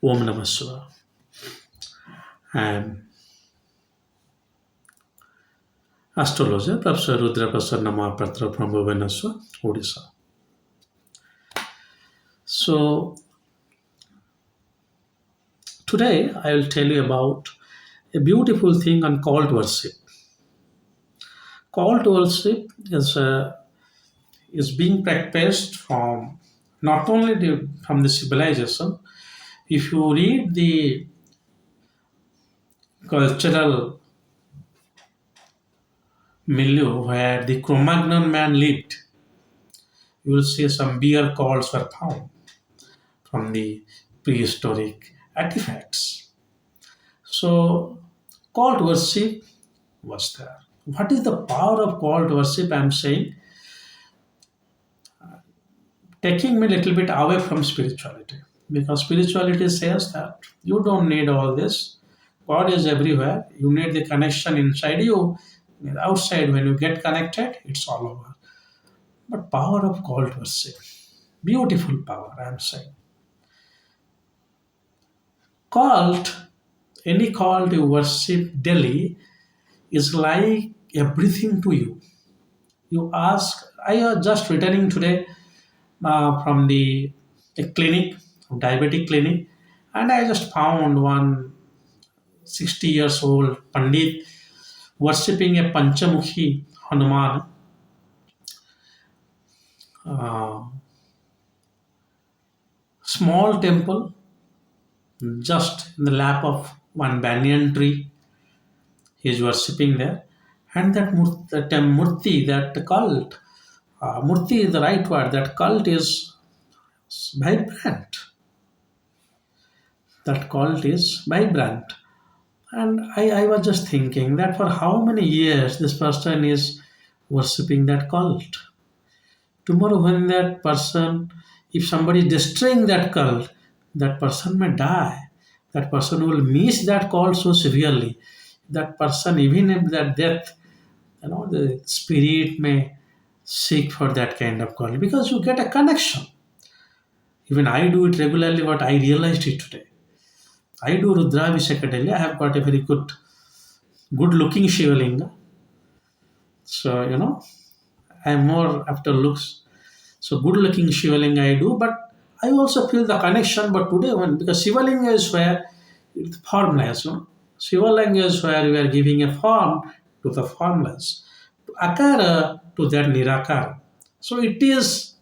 Om Namah Shivaya. I'm astrologer, Professor rudramohapatra from Bhubaneswar, Odisha. So today I will tell you about a beautiful thing on call to worship. Call to worship is being practiced from not only from the civilization. If you read the cultural milieu where the Cro-Magnon man lived, you will see some beer calls were found from the prehistoric artifacts. So, call to worship was there. What is the power of call to worship? I'm saying taking me a little bit away from spirituality, because spirituality says that you don't need all this. God is everywhere. You need the connection inside you. Outside, when you get connected, it's all over. But power of call to worship, beautiful power. I'm saying called any call to worship daily is like everything to you. You ask, I was just returning today from the a clinic, diabetic clinic, and I just found one 60 years old Pandit worshipping a Panchamukhi Hanuman, uh, small temple just in the lap of one banyan tree. He is worshipping there, and that murti, that cult, murti is the right word. That cult is vibrant. That cult is vibrant. And I was just thinking that for how many years this person is worshipping that cult. Tomorrow, when that person, if somebody is destroying that cult, that person may die. That person will miss that cult so severely. That person, even if that death, the spirit may seek for that kind of cult because you get a connection. Even I do it regularly, but I realized it today. I do Rudrabhisheka daily. I have got a very good looking Shivalinga. So, I'm more after looks. So, good looking Shivalinga I do, but I also feel the connection. But today, because Shivalinga is where it's formless, Shivalinga is where we are giving a form to the formless, to Akara to that Nirakara. So, it is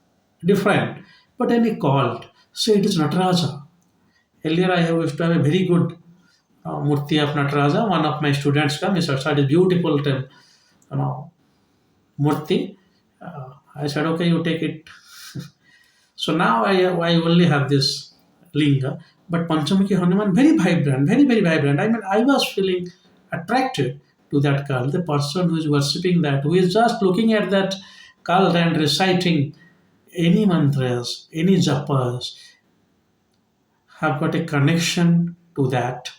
different, but any called. So, it is Nataraja. Earlier, I used to have a very good Murti of Nataraja. One of my students come, he said, "It's beautiful Murti." I said, "Okay, you take it." So now I only have this linga, but Panchamukhi Hanuman very vibrant, very very vibrant. I mean, I was feeling attracted to that girl, the person who is worshipping that, who is just looking at that girl and reciting any mantras, any japas, have got a connection to that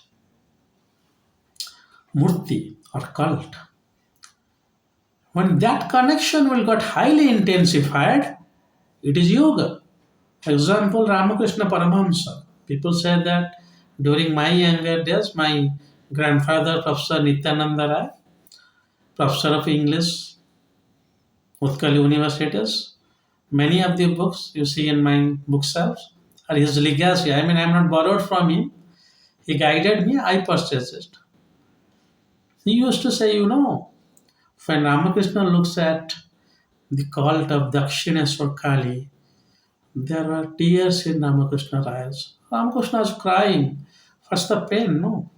murti or cult. When that connection will got highly intensified, it is yoga. Example, Ramakrishna Paramahamsa. People say that during my younger days, my grandfather, Professor Nityananda Rai, Professor of English, Utkal Universities, many of the books you see in my bookshelves are his legacy. I mean, I'm not borrowed from him. He guided me, I purchased it. He used to say, when Ramakrishna looks at the cult of Dakshineswar Kali, there were tears in Ramakrishna's eyes. Ramakrishna is crying. What's the pain? No.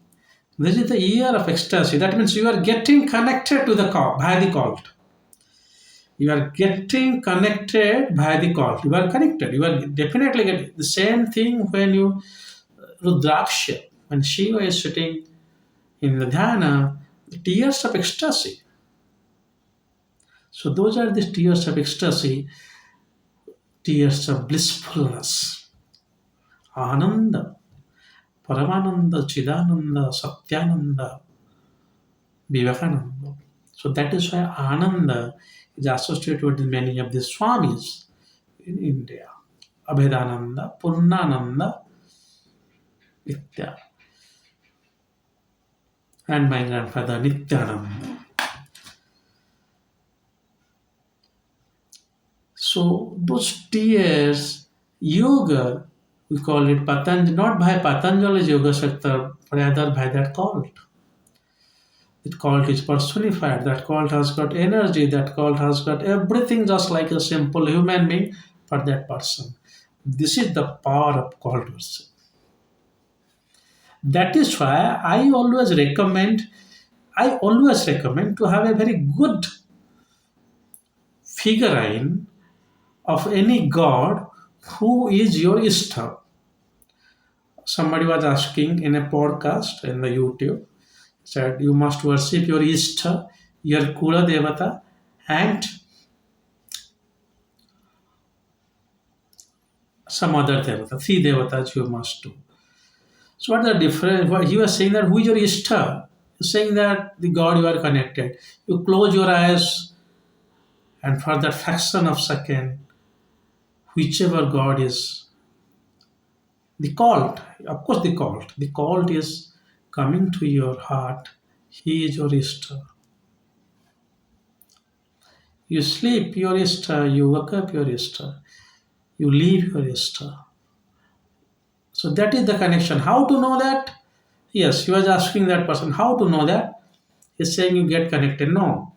This is the year of ecstasy. That means you are getting connected to the cult, by the cult. You are getting connected by the cult. You are connected. You are definitely getting the same thing when you Rudraksha, when Shiva is sitting in the dhyana, the tears of ecstasy. So those are the tears of ecstasy, tears of blissfulness, Ananda, Paramananda, Chidananda, Satyananda, Vivekananda. So that is why Ananda is associated with many of the Swamis in India. Abhedananda, Purnananda, Nitya, and my grandfather Nityanand. So those tears, yoga, we call it Patanjali, not by Patanjali's Yoga Shakti, but rather by that cult. That cult is personified, that cult has got energy, that cult has got everything just like a simple human being for that person. This is the power of cult worship. That is why I always recommend to have a very good figurine of any god who is your Ishtha. Somebody was asking in a podcast in the YouTube, said you must worship your Ishtha, your Kula Devata, and some other Devata, three Devatas you must do. So what the difference? What he was saying that who is your Ishtha? He's saying that the God you are connected. You close your eyes and for that fraction of second, whichever God is the cult, of course the cult is coming to your heart. He is your Ishta. You sleep, your Ishta. You wake up, your Ishta. You leave, your Ishta. So that is the connection. How to know that? Yes, he was asking that person how to know that. He's saying you get connected. No.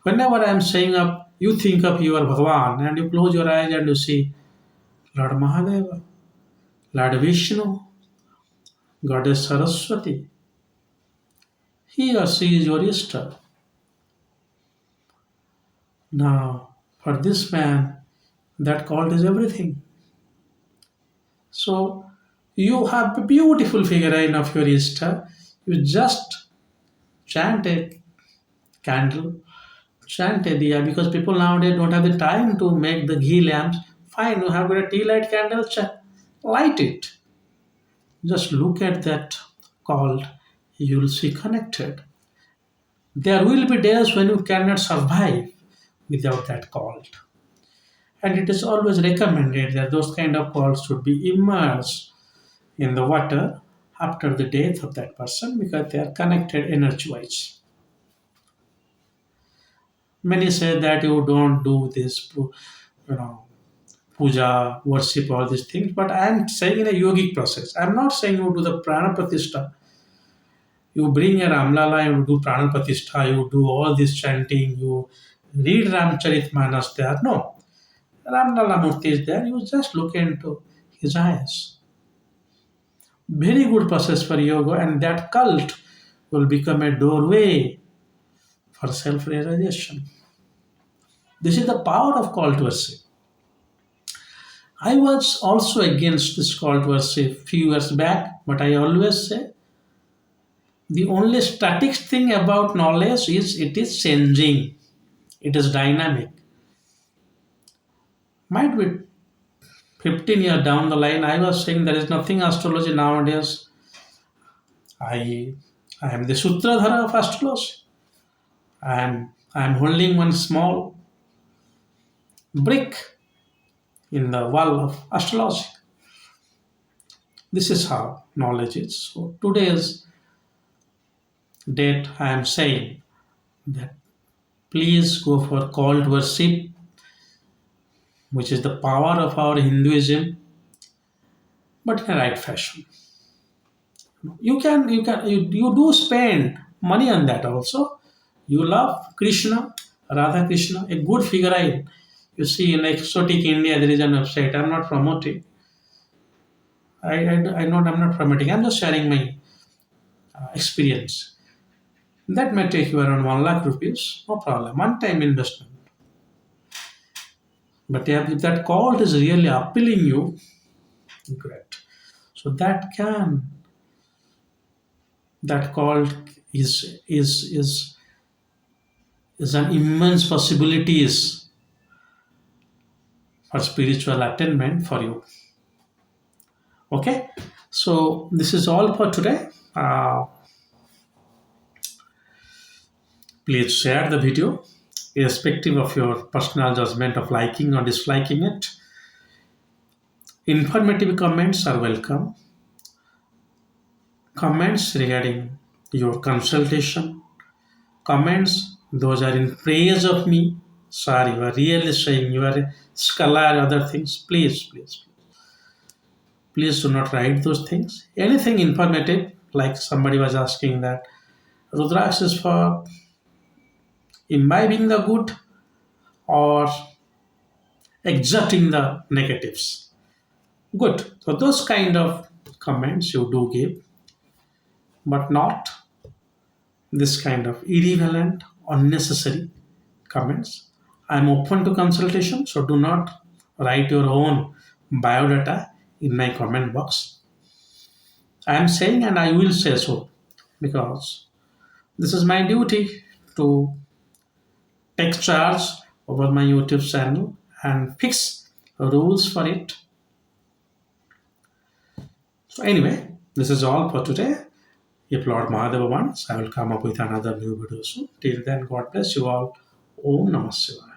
Whenever I am saying up, you think of your Bhagavan and you close your eyes and you see Lord Mahadeva, Lord Vishnu, Goddess Saraswati. He or she is your Ishta. Now, for this man, that cult is everything. So, you have a beautiful figurine of your Ishta. You just chant a candle, chant a diya, because people nowadays don't have the time to make the ghee lamps. Fine, you have got a tea light candle, light it. Just look at that cult, you will see connected. There will be days when you cannot survive without that cult. And it is always recommended that those kind of calls should be immersed in the water after the death of that person because they are connected energy wise. Many say that you don't do this, puja, worship, all these things, but I am saying in a yogic process. I am not saying you do the prana pratishtha. You bring a Ramlala, you do prana pratishtha, you do all this chanting, you read Ramcharitmanas there. No, Ramlala Murti is there. You just look into his eyes. Very good process for yoga, and that cult will become a doorway for self realization. This is the power of cult worship. I was also against this cult worship few years back, but I always say the only static thing about knowledge is it is changing, it is dynamic. Might be 15 years down the line, I was saying there is nothing astrology nowadays. I I am the Sutradhara of astrology. I am holding one small brick in the wall of astrology. This is how knowledge is. So today's date I am saying that please go for cult worship, which is the power of our Hinduism, but in a right fashion. You do spend money on that also. You love Krishna, Radha Krishna, a good figurine. You see in exotic India there is an website. I'm not promoting. I know I'm not promoting. I'm just sharing my experience. That may take you around 1 lakh rupees, no problem. One time investment. But yeah, if that cult is really appealing you, great. So that cult is an immense possibilities for spiritual attainment for you. Okay, so this is all for today. Please share the video irrespective of your personal judgment of liking or disliking it. Informative comments are welcome. comments regarding your consultation, comments those are in praise of me. Sorry, you are really saying you are a scholar, other things. Please do not write those things. Anything informative, like somebody was asking that Rudraksh is for imbibing the good or exerting the negatives. Good. So those kind of comments you do give, but not this kind of irrelevant, unnecessary comments. I'm open to consultation, so do not write your own biodata in my comment box. I am saying and I will say so because this is my duty to take charge over my YouTube channel and fix rules for it. So, anyway, this is all for today. If Lord Mahadeva wants, I will come up with another new video soon. Till then, God bless you all. Om Namah Shivaya.